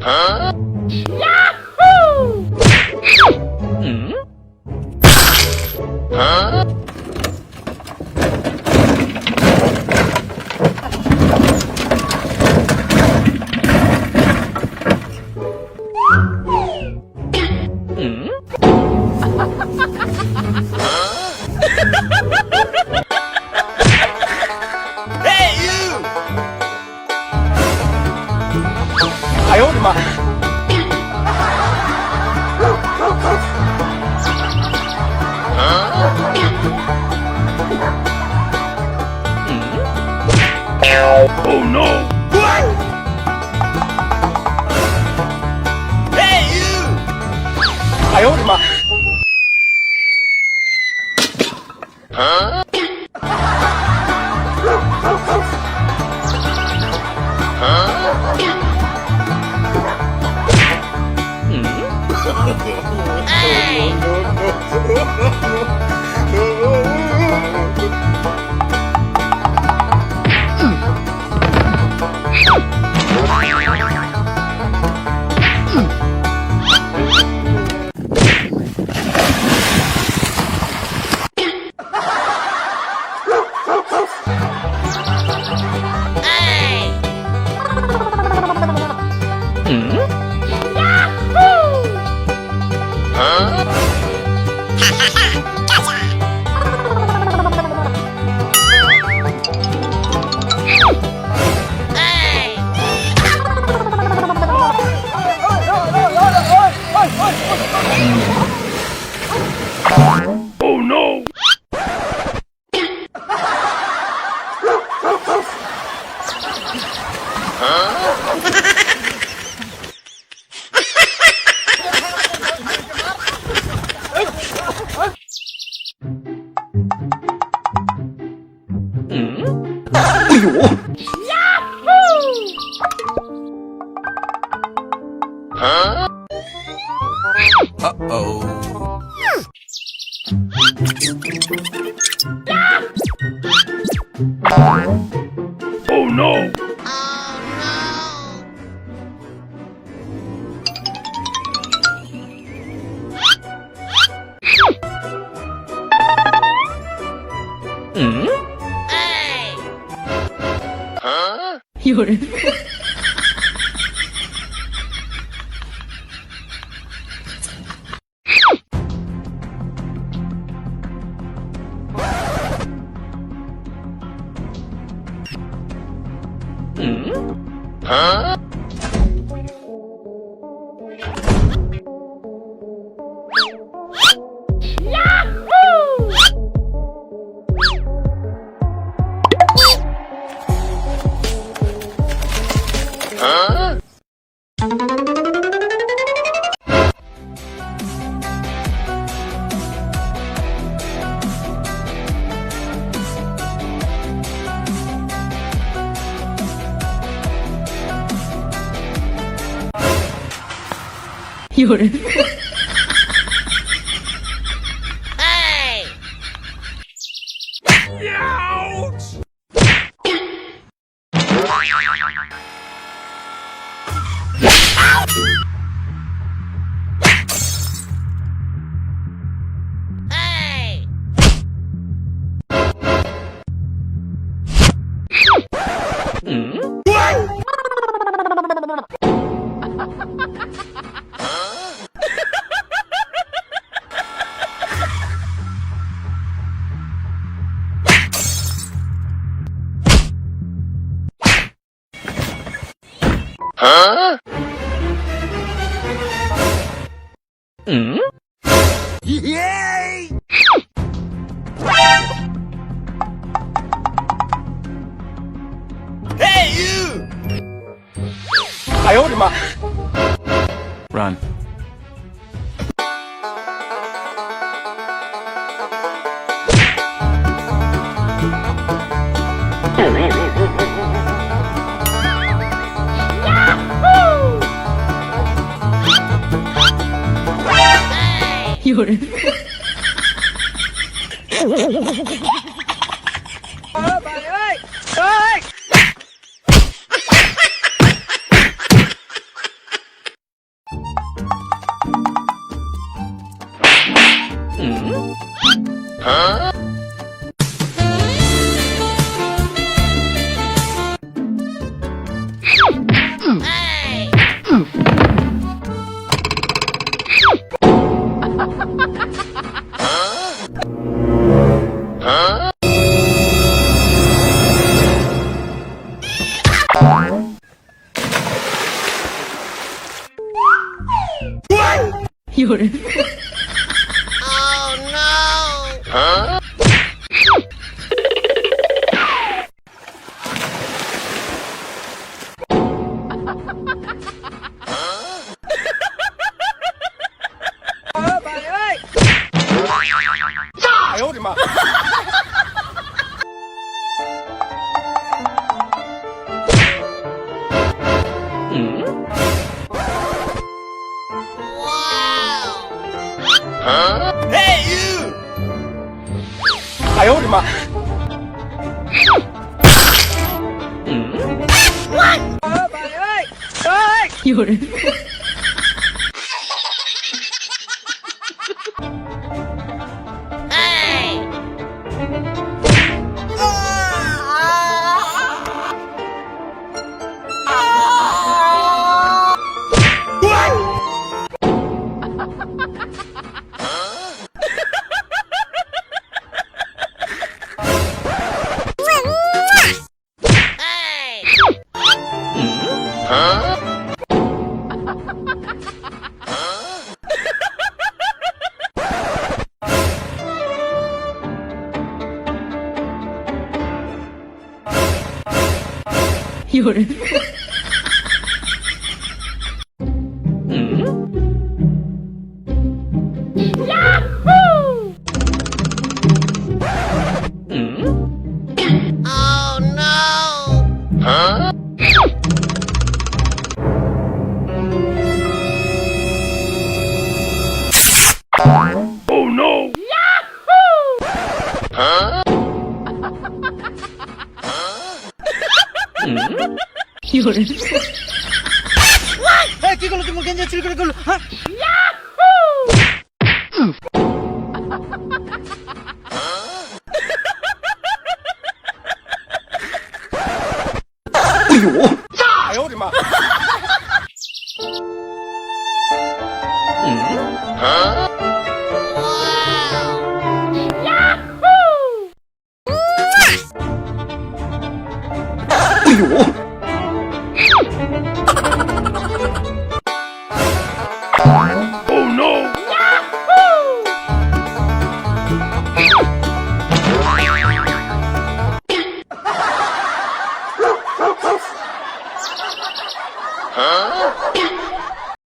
Hả? Yahoo! Hả? Hey, you! 哎呦我的妈！Oh no! Hey, you! 哎呦我的妈Hả? Oh no! Huh? Uh-oh. Oh no! Huh? 有人。Huh? Huh? Yuri. 有人。Huh? Yay! 哎呦我的妈 Run. Yahoo! 有人。Huh? Huh? 有人， Huh? Bà ơi! 哎呦我的妈！ Huh? Hey, you! 哎呦我的妈！ Bà ơi! Ơi! 有人， Huh? 有人， Huh? Oh no! Huh? 有人， Eh, কি করলো তুমি গেঞ্জি চুরি করে করলো হ্যাঁ哎呦！哎呦我的妈！ Huh? 哎呦！ Oh no! Huh?